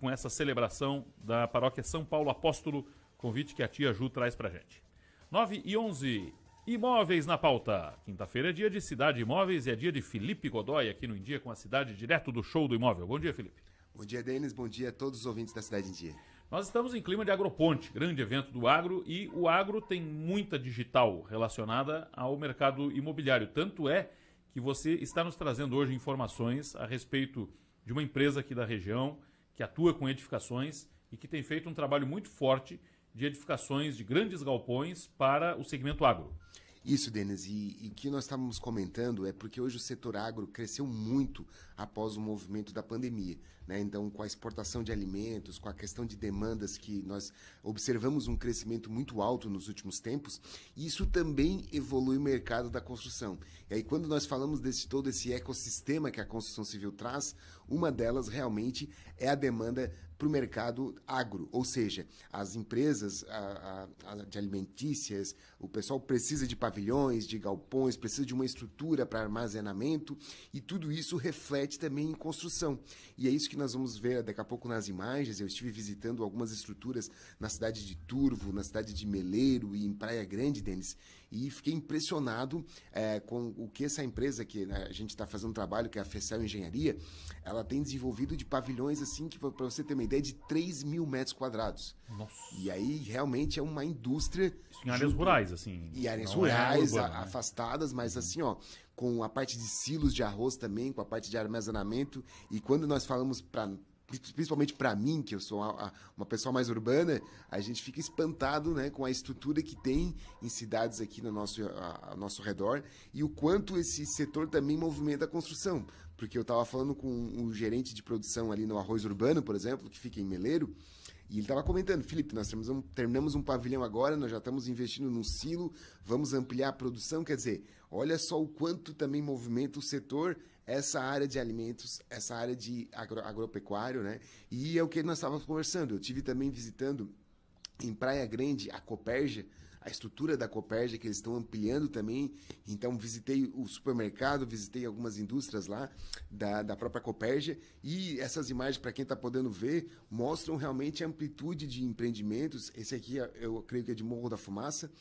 com essa celebração da paróquia São Paulo Apóstolo, convite que a tia Ju traz pra gente. 9h11, Imóveis na pauta. Quinta-feira é dia de Cidade Imóveis e é dia de Felipe Godoy aqui no Em Dia com a Cidade, direto do Show do Imóvel. Bom dia, Felipe. Bom dia, Denis. Bom dia a todos os ouvintes da Cidade em Dia. Nós estamos em clima de Agroponte, grande evento do agro, e o agro tem muita digital relacionada ao mercado imobiliário. Tanto é que você está nos trazendo hoje informações a respeito de uma empresa aqui da região que atua com edificações e que tem feito um trabalho muito forte de edificações de grandes galpões para o segmento agro. Isso, Denis, e o que nós estávamos comentando é porque hoje o setor agro cresceu muito após o movimento da pandemia, né? Então, com a exportação de alimentos, com a questão de demandas que nós observamos um crescimento muito alto nos últimos tempos, isso também evolui o mercado da construção. E aí, quando nós falamos desse todo esse ecossistema que a construção civil traz, uma delas realmente é a demanda para o mercado agro, ou seja, as empresas de alimentícias, o pessoal precisa de pavilhões, de galpões, precisa de uma estrutura para armazenamento e tudo isso reflete também em construção. E é isso que nós vamos ver daqui a pouco nas imagens. Eu estive visitando algumas estruturas na cidade de Turvo, na cidade de Meleiro e em Praia Grande, Denis, e fiquei impressionado com o que essa empresa que a gente está fazendo um trabalho, que é a Fecel Engenharia, ela tem desenvolvido de pavilhões assim, que para você ter uma ideia, de 3 mil metros quadrados. Nossa. E aí realmente é uma indústria... Isso em áreas rurais, assim. E áreas é rurais, urbana, né? afastadas, mas assim, ó, com a parte de silos de arroz também, com a parte de armazenamento. E quando nós falamos principalmente para mim, que eu sou uma pessoa mais urbana, a gente fica espantado, né, com a estrutura que tem em cidades aqui no ao nosso redor e o quanto esse setor também movimenta a construção. Porque eu estava falando com o gerente de produção ali no Arroz Urbano, por exemplo, que fica em Meleiro, e ele estava comentando: Felipe, nós terminamos um pavilhão agora, nós já estamos investindo num silo, vamos ampliar a produção. Quer dizer, olha só o quanto também movimenta o setor, essa área de alimentos, essa área de agropecuário, né? E é o que nós estávamos conversando. Eu tive também visitando em Praia Grande a Copérgia, a estrutura da Copérgia, que eles estão ampliando também. Então, visitei o supermercado, visitei algumas indústrias lá da própria Copérgia, e essas imagens, para quem está podendo ver, mostram realmente a amplitude de empreendimentos. Esse aqui, eu creio que é de Morro da Fumaça,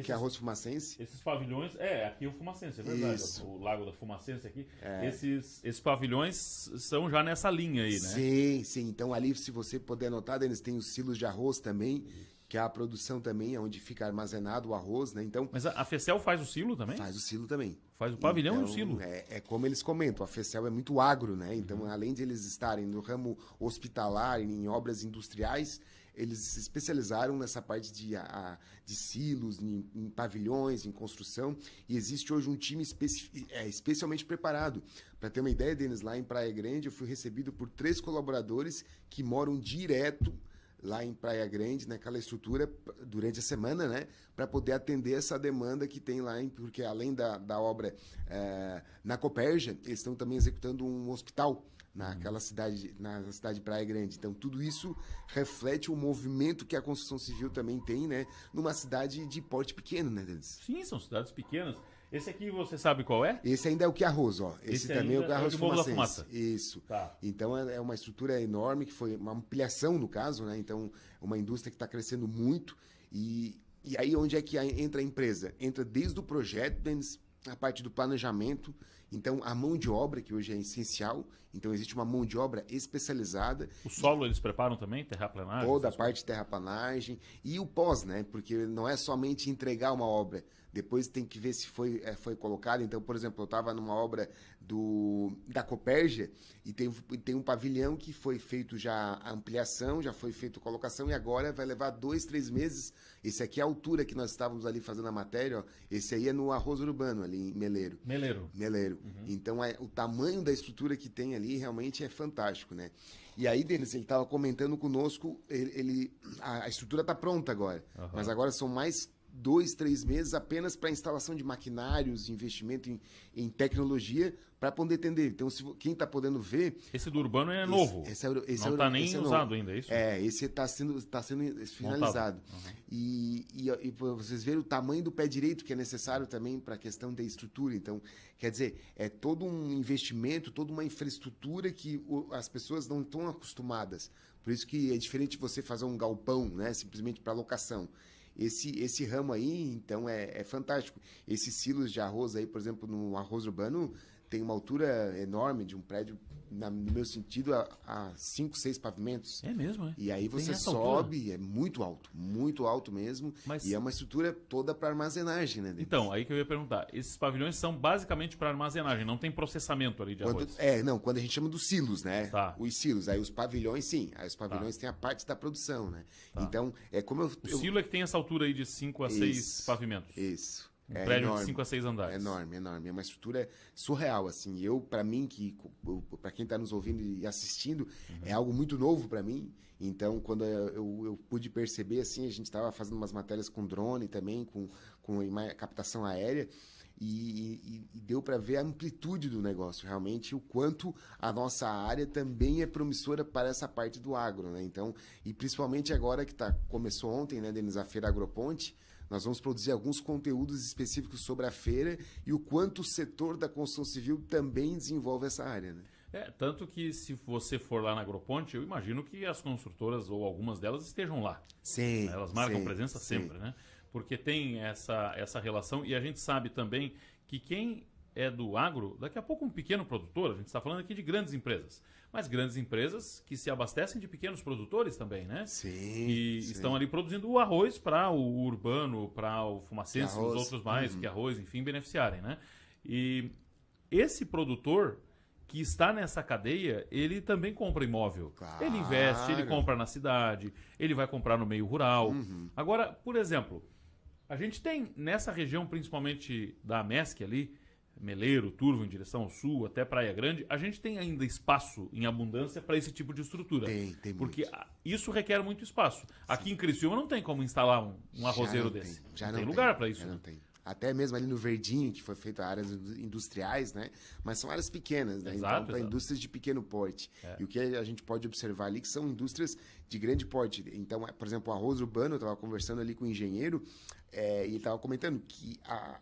que é Arroz Fumacense. Esses pavilhões, aqui é o Fumacense, é verdade, Isso. o Lago da Fumacense aqui. Esses pavilhões são já nessa linha aí, né? Sim, sim. Então, ali, se você puder notar, Denis, tem os silos de arroz também, que é a produção também, é onde fica armazenado o arroz, né? Então, Mas a Fecel faz o silo também? faz o silo também. Faz o pavilhão Então, e o silo. É como eles comentam, a Fecel é muito agro, né? Então, além de eles estarem no ramo hospitalar, em obras industriais, eles se especializaram nessa parte de silos, em pavilhões, em construção, e existe hoje um time especialmente preparado. Para ter uma ideia, Denis, lá em Praia Grande, eu fui recebido por 3 colaboradores que moram direto lá em Praia Grande, naquela estrutura, durante a semana, né, para poder atender essa demanda que tem lá, porque além da obra na Copérgia, eles estão também executando um hospital naquela cidade, na cidade de Praia Grande. Então, tudo isso reflete o movimento que a construção civil também tem, né, numa cidade de porte pequeno, né, Denis? Sim, são cidades pequenas. Esse aqui você sabe qual é? Esse ainda é o que arroz, ó. Esse também é o que arroz de Morro da Fumacense. Fumaça. Isso. Tá. Então é uma estrutura enorme, que foi uma ampliação no caso, né? Então, uma indústria que está crescendo muito. E aí onde é que entra a empresa? Entra desde o projeto, a parte do planejamento. Então, a mão de obra, que hoje é essencial. Então, existe uma mão de obra especializada. O solo eles preparam também? Terraplanagem? Toda a parte de terraplanagem. E o pós, né? Porque não é somente entregar uma obra. Depois tem que ver se foi colocado. Então, por exemplo, eu estava numa obra da Copérgia e tem um pavilhão que foi feito já a ampliação, já foi feito a colocação, e agora vai levar 2, 3 meses. Esse aqui é a altura que nós estávamos ali fazendo a matéria, ó. Esse aí é no Arroz Urbano, ali em Meleiro. Meleiro. Então, o tamanho da estrutura que tem ali realmente é fantástico, né? E aí, Denis, ele estava comentando conosco, a estrutura está pronta agora, mas agora são mais 2, 3 meses apenas para instalação de maquinários, investimento em tecnologia, para poder atender. Então, quem está podendo ver... Esse do urbano é novo. Não está nem usado ainda, é isso? Esse está sendo finalizado. Uhum. E vocês verem o tamanho do pé direito que é necessário também para a questão da estrutura. Então, quer dizer, é todo um investimento, toda uma infraestrutura que as pessoas não estão acostumadas. Por isso que é diferente você fazer um galpão, né, simplesmente para locação. Esse ramo aí, então, é fantástico. Esses silos de arroz aí, por exemplo, no arroz urbano, tem uma altura enorme de um prédio, no meu sentido, a 5, 6 pavimentos. É mesmo, é? E aí você sobe, é muito alto mesmo. E é uma estrutura toda para armazenagem, né? Então, aí que eu ia perguntar. Esses pavilhões são basicamente para armazenagem, não tem processamento ali de arroz? Quando a gente chama dos silos, né? Tá. Os silos. Aí os pavilhões, sim. Aí os pavilhões têm a parte da produção, né? Tá. Então, é como O silo é que tem essa altura aí de 5 a 6 pavimentos. Isso. Um prédio enorme, de 5 a 6 andares. Enorme. É uma estrutura surreal, assim. Para mim, para quem está nos ouvindo e assistindo, é algo muito novo para mim. Então, quando eu pude perceber, assim, a gente estava fazendo umas matérias com drone também, com captação aérea, e deu para ver a amplitude do negócio, realmente, o quanto a nossa área também é promissora para essa parte do agro, né? Então, e principalmente agora que começou ontem, né, Denis, a Feira Agroponte, nós vamos produzir alguns conteúdos específicos sobre a feira e o quanto o setor da construção civil também desenvolve essa área, né? Tanto que se você for lá na Agroponte, eu imagino que as construtoras, ou algumas delas, estejam lá. Sim. Elas marcam presença sempre, né? Porque tem essa relação, e a gente sabe também que quem é do agro, daqui a pouco um pequeno produtor, a gente está falando aqui de grandes empresas, mas grandes empresas que se abastecem de pequenos produtores também, né? Sim. E estão ali produzindo o arroz para o urbano, para o fumacense e os outros mais, que arroz, enfim, beneficiarem, né? E esse produtor que está nessa cadeia, ele também compra imóvel. Claro. Ele investe, ele compra na cidade, ele vai comprar no meio rural. Agora, por exemplo, a gente tem nessa região, principalmente da MESC ali, Meleiro, Turvo, em direção ao sul, até Praia Grande, a gente tem ainda espaço em abundância para esse tipo de estrutura. Tem porque muito. Isso requer muito espaço. Aqui em Criciúma não tem como instalar um arrozeiro desse. Já não tem lugar para isso. Já não tem. Até mesmo ali no Verdinho, que foi feito áreas industriais, né? Mas são áreas pequenas, né? Exato, então, para indústrias de pequeno porte. E o que a gente pode observar ali que são indústrias de grande porte. Então, por exemplo, o arroz urbano, eu estava conversando ali com o engenheiro, e ele estava comentando que a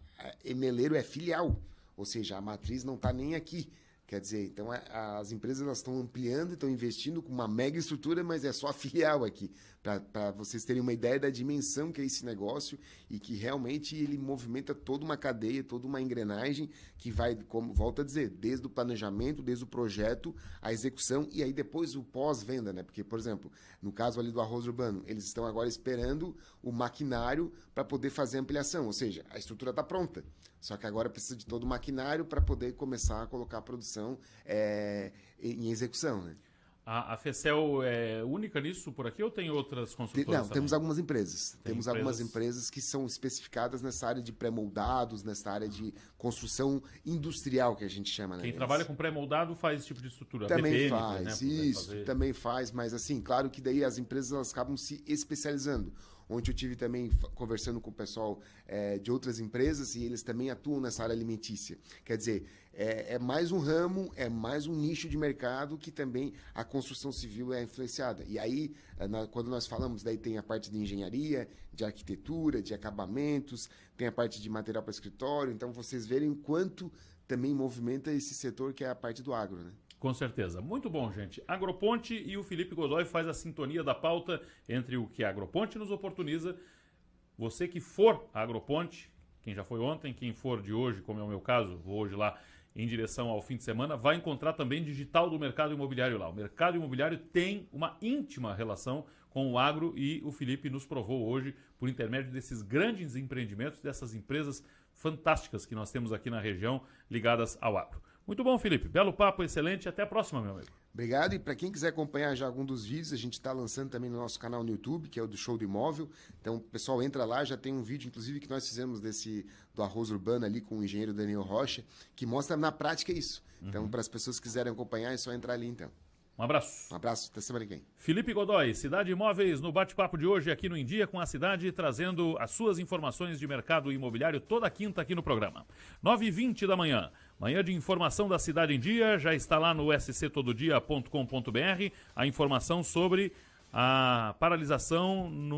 Meleiro é filial, ou seja, a matriz não está nem aqui. Quer dizer, então as empresas estão ampliando, estão investindo com uma mega estrutura, mas é só a filial aqui, para vocês terem uma ideia da dimensão que é esse negócio e que realmente ele movimenta toda uma cadeia, toda uma engrenagem que vai, como volto a dizer, desde o planejamento, desde o projeto, a execução e aí depois o pós-venda, né? Porque, por exemplo, no caso ali do arroz urbano, eles estão agora esperando o maquinário para poder fazer a ampliação, ou seja, a estrutura está pronta. Só que agora precisa de todo o maquinário para poder começar a colocar a produção em execução, né? A FECEL é única nisso por aqui ou tem outras construtoras? Não, temos algumas empresas. Temos algumas empresas que são especificadas nessa área de pré-moldados, nessa área de construção industrial, que a gente chama, né? Quem trabalha com pré-moldado faz esse tipo de estrutura. Também BPM, faz, isso, também faz, mas assim, claro que daí as empresas elas acabam se especializando. Ontem eu tive também conversando com o pessoal de outras empresas e eles também atuam nessa área alimentícia. Quer dizer, é mais um ramo, é mais um nicho de mercado que também a construção civil é influenciada. E aí, quando nós falamos, daí tem a parte de engenharia, de arquitetura, de acabamentos, tem a parte de material para escritório. Então, vocês verem o quanto também movimenta esse setor que é a parte do agro, né? Com certeza. Muito bom, gente. Agroponte e o Felipe Godoy faz a sintonia da pauta entre o que a Agroponte nos oportuniza. Você que for a Agroponte, quem já foi ontem, quem for de hoje, como é o meu caso, vou hoje lá em direção ao fim de semana, vai encontrar também digital do mercado imobiliário lá. O mercado imobiliário tem uma íntima relação com o agro e o Felipe nos provou hoje, por intermédio desses grandes empreendimentos, dessas empresas fantásticas que nós temos aqui na região ligadas ao agro. Muito bom, Felipe. Belo papo, excelente. Até a próxima, meu amigo. Obrigado. E para quem quiser acompanhar já algum dos vídeos, a gente está lançando também no nosso canal no YouTube, que é o do Show do Imóvel. Então, o pessoal entra lá, já tem um vídeo, inclusive, que nós fizemos do arroz urbano ali com o engenheiro Daniel Rocha, que mostra na prática isso. Então, para as pessoas que quiserem acompanhar, é só entrar ali, então. Um abraço. Um abraço, até semana que vem. Felipe Godoy, Cidade Imóveis, no bate-papo de hoje aqui no Em Dia com a Cidade, trazendo as suas informações de mercado imobiliário toda quinta aqui no programa. 9h20 da manhã. Manhã de informação da Cidade em Dia, já está lá no sctododia.com.br a informação sobre a paralisação no